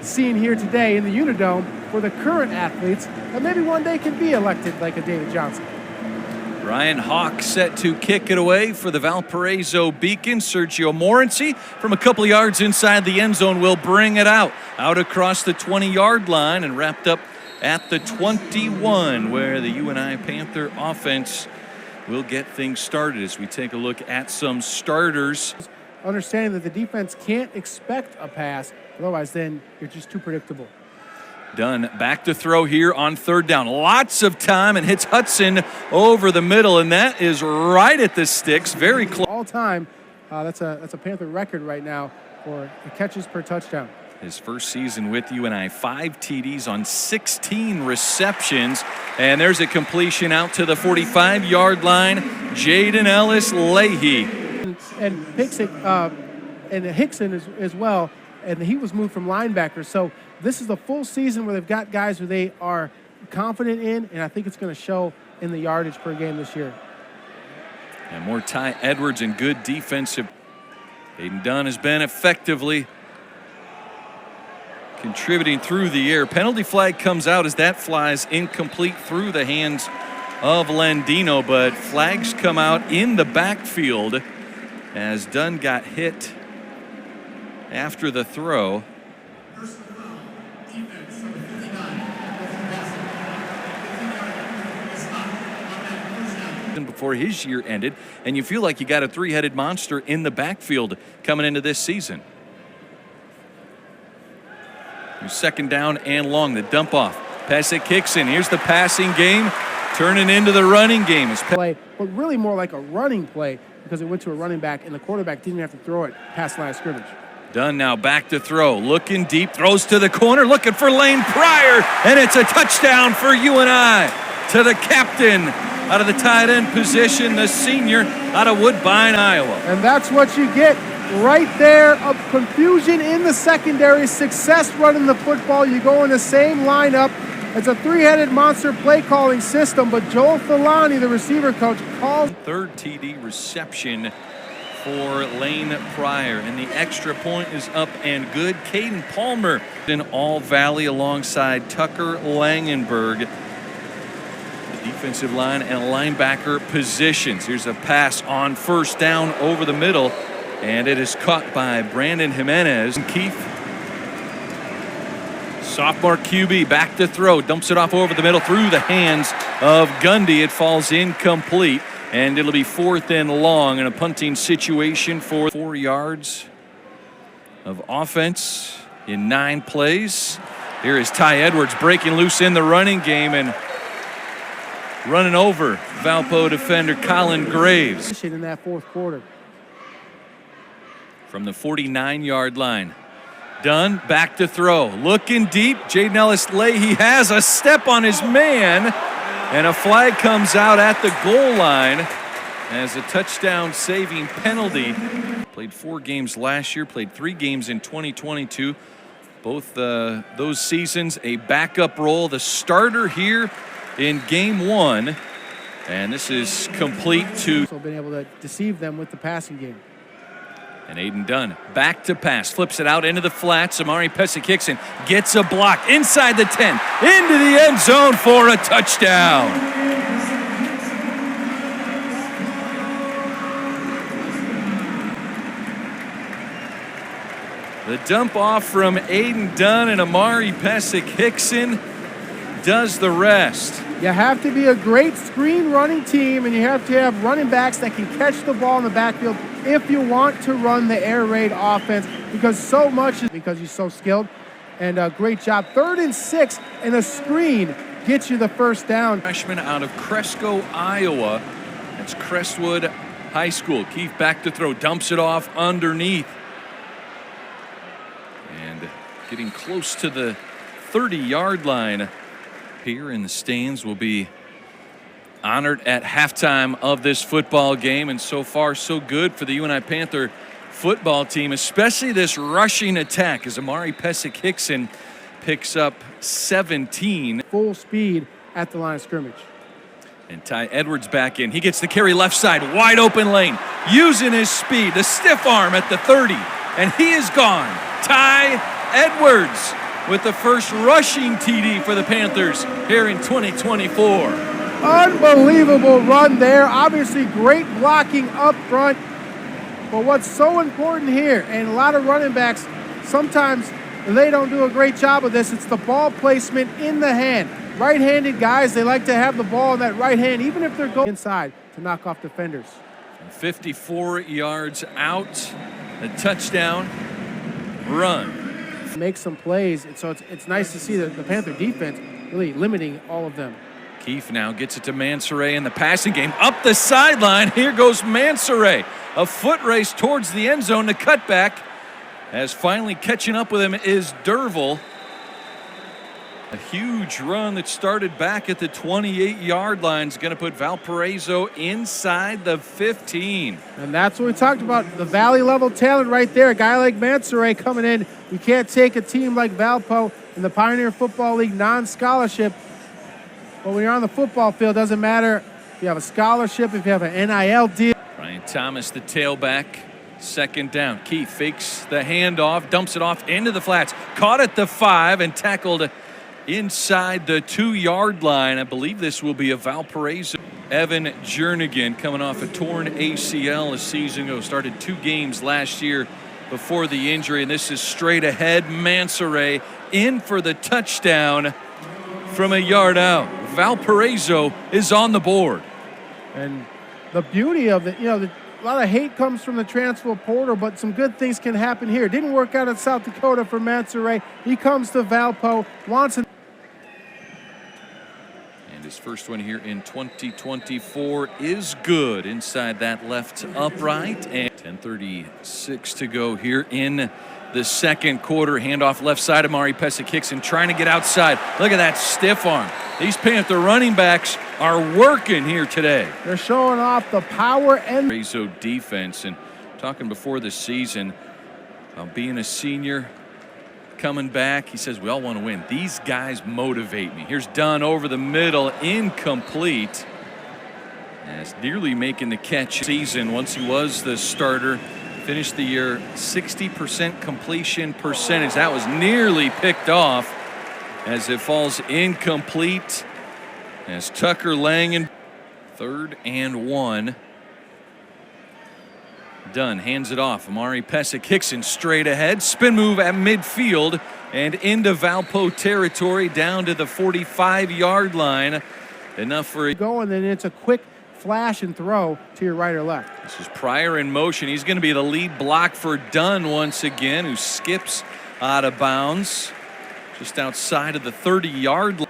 seeing here today in the Unidome for the current athletes that maybe one day can be elected like a David Johnson. Ryan Hawk set to kick it away for the Valparaiso Beacon. Sergio Morency from a couple yards inside the end zone will bring it out across the 20-yard line and wrapped up at the 21, where the UNI Panther offense will get things started as we take a look at some starters. Understanding that the defense can't expect a pass, otherwise then you're just too predictable. Dunn back to throw here on third down. Lots of time and hits Hudson over the middle, and that is right at the sticks. Very close. All time, that's a Panther record right now for the catches per touchdown. His first season with UNI, 5 TDs on 16 receptions. And there's a completion out to the 45-yard line. Jaden Ellis-Leahy. And Hickson as well, and he was moved from linebacker. So this is the full season where they've got guys who they are confident in, and I think it's going to show in the yardage per game this year. And more Ty Edwards and good defensive. Aiden Dunn has been effectively contributing through the air. Penalty flag comes out as that flies incomplete through the hands of Landino, but flags come out in the backfield as Dunn got hit after the throw. Before his year ended, and you feel like you got a three-headed monster in the backfield coming into this season. Second down and long, the dump off. Pass it kicks in. Here's the passing game, turning into the running game. Play, but really more like a running play because it went to a running back, and the quarterback didn't have to throw it past the line of scrimmage. Dunn now back to throw, looking deep, throws to the corner, looking for Lane Pryor, and it's a touchdown for UNI. To the captain out of the tight end position, the senior out of Woodbine, Iowa. And that's what you get right there, of confusion in the secondary, success running the football. You go in the same lineup. It's a three-headed monster play calling system, but Joel Filani, the receiver coach, calls. Third TD reception for Lane Pryor, and the extra point is up and good. Caden Palmer in All Valley alongside Tucker Langenberg. Defensive line and linebacker positions. Here's a pass on first down over the middle, and it is caught by Brandon Jimenez. Keith, sophomore QB, back to throw, dumps it off over the middle through the hands of Gundy. It falls incomplete, and it'll be 4th and long in a punting situation for 4 yards of offense in 9 plays. Here is Ty Edwards breaking loose in the running game and running over Valpo defender Colin Graves. In that fourth quarter. From the 49-yard line. Dunn back to throw. Looking deep. Jaden Ellis-Leahy has a step on his man. And a flag comes out at the goal line as a touchdown-saving penalty. Played 4 games last year. Played 3 games in 2022. Both those seasons a backup role. The starter here in game 1, and this is complete to. So been able to deceive them with the passing game. And Aiden Dunn back to pass, flips it out into the flats. Amari Pesek-Hickson gets a block inside the 10, into the end zone for a touchdown. The dump off from Aiden Dunn and Amari Pesek-Hickson does the rest. You have to be a great screen running team, and you have to have running backs that can catch the ball in the backfield if you want to run the air raid offense, because so much is because he's so skilled. And a great job. 3rd and 6, and a screen gets you the first down. Freshman out of Cresco, Iowa. That's Crestwood High School. Keith back to throw, dumps it off underneath. And getting close to the 30-yard line. Here in the stands will be honored at halftime of this football game, and so far so good for the UNI Panther football team, especially this rushing attack as Amari Pesek-Hickson picks up 17. Full speed at the line of scrimmage. And Ty Edwards back in. He gets the carry left side, wide open lane, using his speed, the stiff arm at the 30, and he is gone. Ty Edwards with the first rushing TD for the Panthers here in 2024. Unbelievable run there. Obviously, great blocking up front. But what's so important here, and a lot of running backs, sometimes they don't do a great job of this, it's the ball placement in the hand. Right-handed guys, they like to have the ball in that right hand, even if they're going inside to knock off defenders. 54 yards out, a touchdown run. Make some plays, and so it's nice to see the Panther defense really limiting all of them. Keefe now gets it to Mansoret in the passing game. Up the sideline, here goes Mansoret. A foot race towards the end zone to cut back. As finally catching up with him is Derville. A huge run that started back at the 28-yard line is going to put Valparaiso inside the 15. And that's what we talked about, the Valley level talent right there. A guy like Mansoret coming in. You can't take a team like Valpo in the Pioneer Football League non-scholarship. But when you're on the football field, it doesn't matter if you have a scholarship, if you have an NIL deal. Brian Thomas, the tailback. Second down. Keith fakes the handoff, dumps it off into the flats. Caught at the 5 and tackled inside the 2-yard line. I believe this will be a Valparaiso. Evan Jernigan coming off a torn ACL a season ago. Started 2 games last year before the injury. And this is straight ahead. Mansoret in for the touchdown from a yard out. Valparaiso is on the board. And the beauty of it, a lot of hate comes from the transfer portal, but some good things can happen here. It didn't work out in South Dakota for Mansoret. He comes to Valpo, wants an. And his first one here in 2024 is good inside that left upright. And 10:36 to go here in the second quarter. Handoff left side. Amari Pesek-Hickson trying to get outside. Look at that stiff arm. These Panther running backs are working here today. They're showing off the power and Valparaiso defense. And talking before the season, being a senior, coming back, he says, we all want to win. These guys motivate me. Here's Dunn over the middle, incomplete. As nearly making the catch season once he was the starter. Finished the year 60% completion percentage. That was nearly picked off as it falls incomplete. As Tucker Langen, 3rd and 1. Dunn hands it off. Amari Pesek-Hickson straight ahead. Spin move at midfield and into Valpo territory down to the 45-yard line. Enough for a go, and then it's a quick flash and throw to your right or left. This is Pryor in motion. He's going to be the lead block for Dunn once again, who skips out of bounds just outside of the 30-yard line.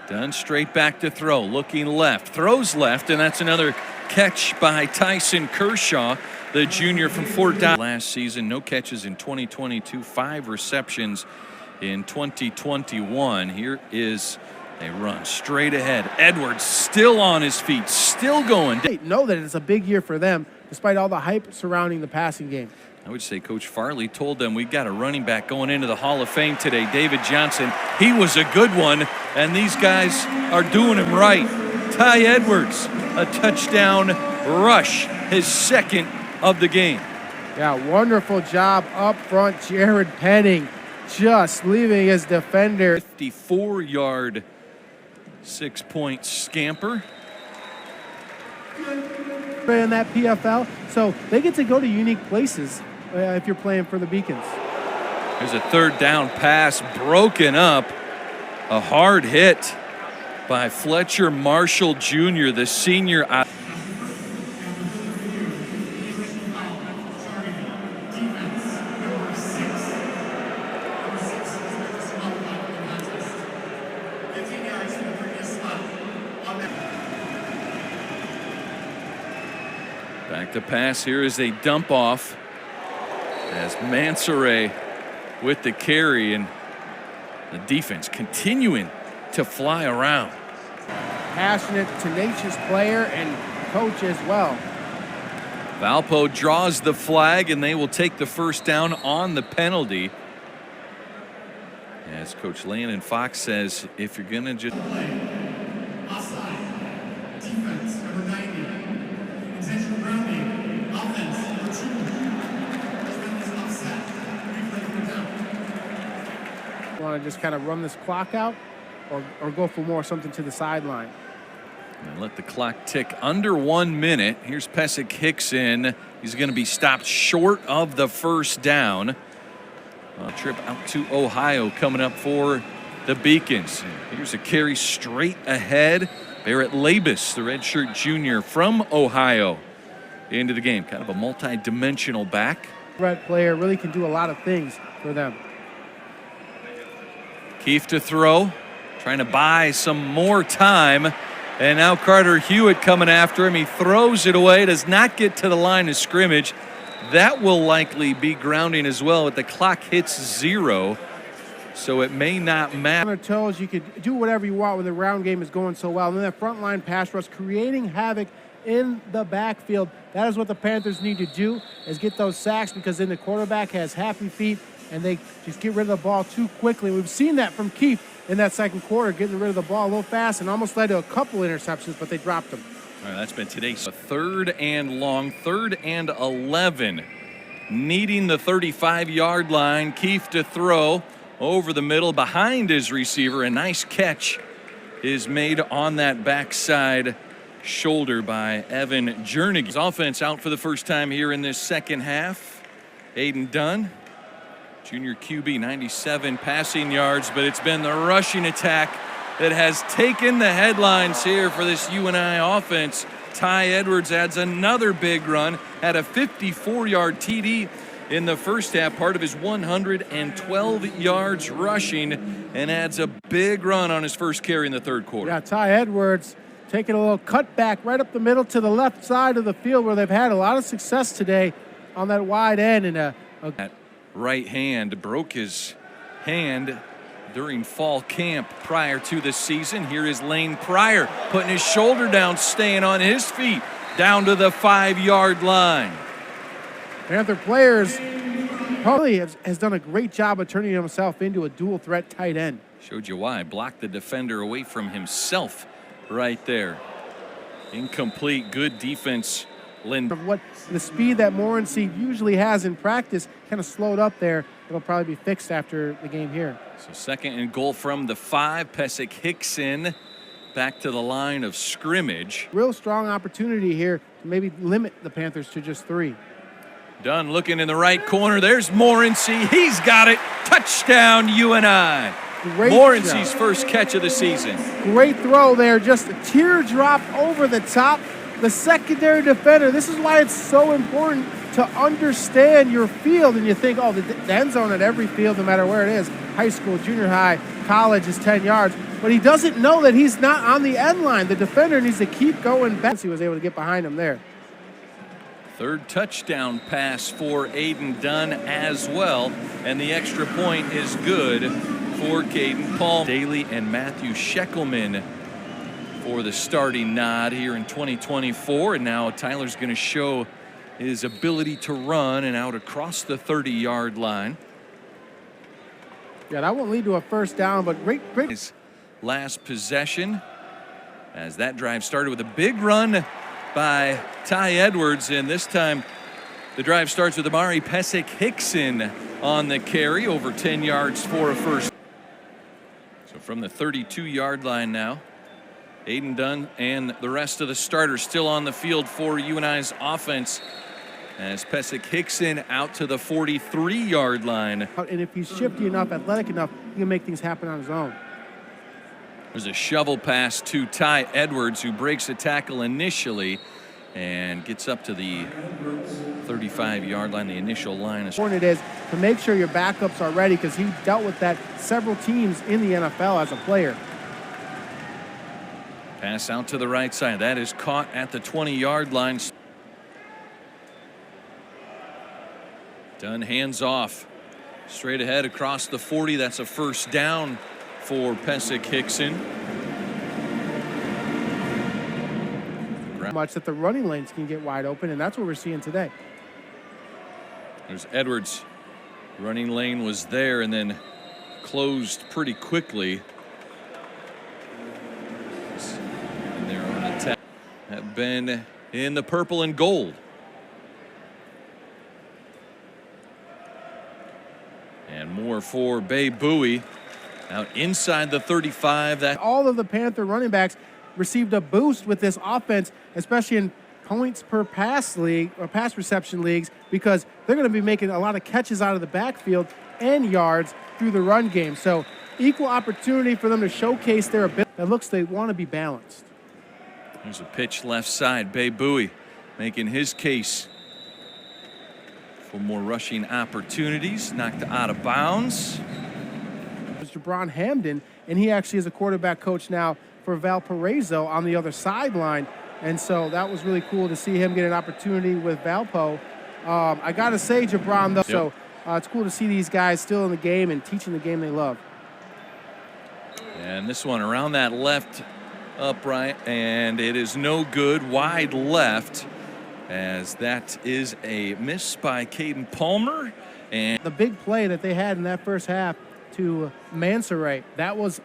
Dunn straight back to throw, looking left, throws left, and that's another catch by Tyson Kershaw, the junior from Fort Dodge. Last season, no catches in 2022, 5 receptions in 2021. Here is a run straight ahead. Edwards still on his feet, still going. They know that it's a big year for them, despite all the hype surrounding the passing game. I would say Coach Farley told them we've got a running back going into the Hall of Fame today, David Johnson. He was a good one, and these guys are doing him right. Ty Edwards, a touchdown rush, his 2nd of the game. Yeah, wonderful job up front. Jared Penning just leaving his defender. 54-yard 6-point scamper. In that PFL, so they get to go to unique places if you're playing for the Beacons. There's a 3rd down pass broken up. A hard hit by Fletcher Marshall Jr., the senior. Back to pass. Here is a dump off as Mansoret with the carry, and the defense continuing to fly around. Passionate, tenacious player and coach as well. Valpo draws the flag, and they will take the first down on the penalty. As Coach Landon Fox says, if you're going to just... Defense, number 90. Intentional grounding. Offense, number 2. want to just kind of run this clock out or go for more something to the sideline. And let the clock tick under 1 minute. Here's Pesek Hickson. He's going to be stopped short of the first down. A trip out to Ohio coming up for the Beacons. Here's a carry straight ahead. Barrett Labus, the redshirt junior from Ohio, into the game. Kind of a multi-dimensional back. Red player really can do a lot of things for them. Keefe to throw, trying to buy some more time. And now Carter Hewitt coming after him. He throws it away, does not get to the line of scrimmage. That will likely be grounding as well, but the clock hits 0, so it may not matter. On their toes, you could do whatever you want when the round game is going so well. And then that front line pass rush, creating havoc in the backfield. That is what the Panthers need to do, is get those sacks, because then the quarterback has happy feet and they just get rid of the ball too quickly. We've seen that from Keefe in that second quarter, getting rid of the ball a little fast and almost led to a couple interceptions, but they dropped them. All right, that's been today's 3rd and long, 3rd and 11. Needing the 35-yard line. Keefe to throw over the middle behind his receiver. A nice catch is made on that backside shoulder by Evan Jernigan. His offense out for the first time here in this second half. Aiden Dunn, junior QB, 97 passing yards, but it's been the rushing attack that has taken the headlines here for this UNI offense. Ty Edwards adds another big run, had a 54-yard TD in the first half, part of his 112 yards rushing, and adds a big run on his first carry in the third quarter. Yeah, Ty Edwards taking a little cutback right up the middle to the left side of the field, where they've had a lot of success today on that wide end. And that right hand broke his hand during fall camp prior to the season. Here is Lane Pryor putting his shoulder down, staying on his feet down to the 5-yard line. Panther players probably has done a great job of turning himself into a dual threat tight end. Showed you why. Blocked the defender away from himself right there. Incomplete. Good defense. What the speed that Morency usually has in practice kind of slowed up there. It'll probably be fixed after the game here. So 2nd and goal from the 5. Pesek Hickson back to the line of scrimmage. Real strong opportunity here to maybe limit the Panthers to just 3. Dunn looking in the right corner. There's Morency. He's got it. Touchdown UNI. Morency's first catch of the season. Great throw there. Just a teardrop over the top. The secondary defender. This is why it's so important to understand your field. And you think, oh, the end zone at every field, no matter where it is, high school, junior high, college, is 10 yards. But he doesn't know that he's not on the end line. The defender needs to keep going back. He was able to get behind him there. 3rd touchdown pass for Aiden Dunn as well. And the extra point is good for Caden Paul. Daly and Matthew Sheckelman for the starting nod here in 2024. And now Tyler's going to show his ability to run and out across the 30-yard line. Yeah, that won't lead to a first down, but great. His last possession, as that drive started with a big run by Ty Edwards, and this time the drive starts with Amari Pesek Hickson on the carry, over 10 yards for a first. So from the 32-yard line now, Aiden Dunn and the rest of the starters still on the field for UNI's offense, as Pesek Hickson out to the 43-yard line. And if he's shifty enough, athletic enough, he can make things happen on his own. There's a shovel pass to Ty Edwards, who breaks a tackle initially and gets up to the 35-yard line, the initial line. Important it is to make sure your backups are ready, because he dealt with that several teams in the NFL as a player. Pass out to the right side. That is caught at the 20-yard line. Dunn hands off. Straight ahead across the 40. That's a first down for Pesek Hickson. Much that the running lanes can get wide open, and that's what we're seeing today. There's Edwards. Running lane was there and then closed pretty quickly. And they're on attack. Have been in the purple and gold. And more for Bay Bowie. Out inside the 35. That all of the Panther running backs received a boost with this offense, especially in points per pass league or pass reception leagues, because they're going to be making a lot of catches out of the backfield and yards through the run game. So equal opportunity for them to showcase their ability. It looks they want to be balanced. There's a pitch left side. Bay Bowie making his case for more rushing opportunities. Knocked out of bounds. Jabron Hamden, and he actually is a quarterback coach now for Valparaiso on the other sideline. And so that was really cool to see him get an opportunity with Valpo. I got to say, Jabron, though, so it's cool to see these guys still in the game and teaching the game they love. And this one around that left upright, and it is no good. Wide left, as that is a miss by Caden Palmer. And the big play that they had in that first half to Mansoray, that was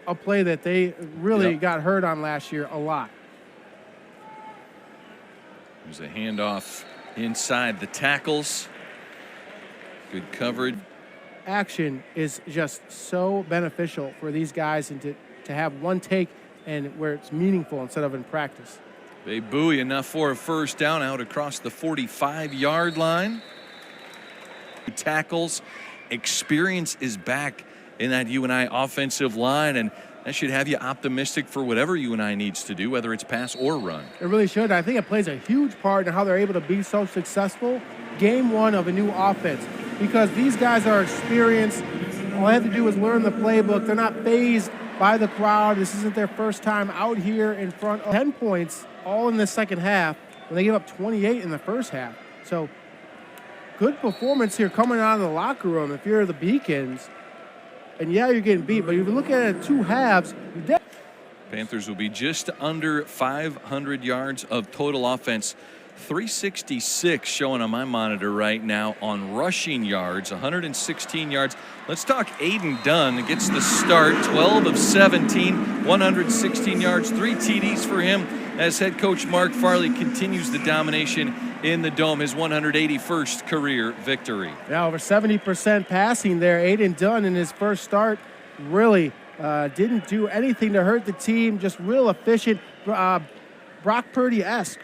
a play that they really got hurt on last year a lot. There's a handoff inside the tackles. Good coverage. Action is just so beneficial for these guys, and to have one take and where it's meaningful instead of in practice. Bay Bowie enough for a first down out across the 45-yard line. Tackles. Experience is back in that UNI offensive line, and that should have you optimistic for whatever UNI needs to do, whether it's pass or run. It really should. I think it plays a huge part in how they're able to be so successful game one of a new offense, because these guys are experienced. All they have to do is learn the playbook. They're not fazed by the crowd. This isn't their first time out here in front of 10 points all in the second half when they gave up 28 in the first half. So good performance here coming out of the locker room if you're the Beacons. And yeah, you're getting beat, but if you look at it at two halves, Panthers will be just under 500 yards of total offense. 366 showing on my monitor right now on rushing yards, 116 yards. Let's talk Aiden Dunn. Gets the start, 12 of 17, 116 yards, 3 TDs for him as head coach Mark Farley continues the domination in the Dome, his 181st career victory. Yeah, over 70% passing there. Aiden Dunn in his first start really didn't do anything to hurt the team, just real efficient. Brock Purdy-esque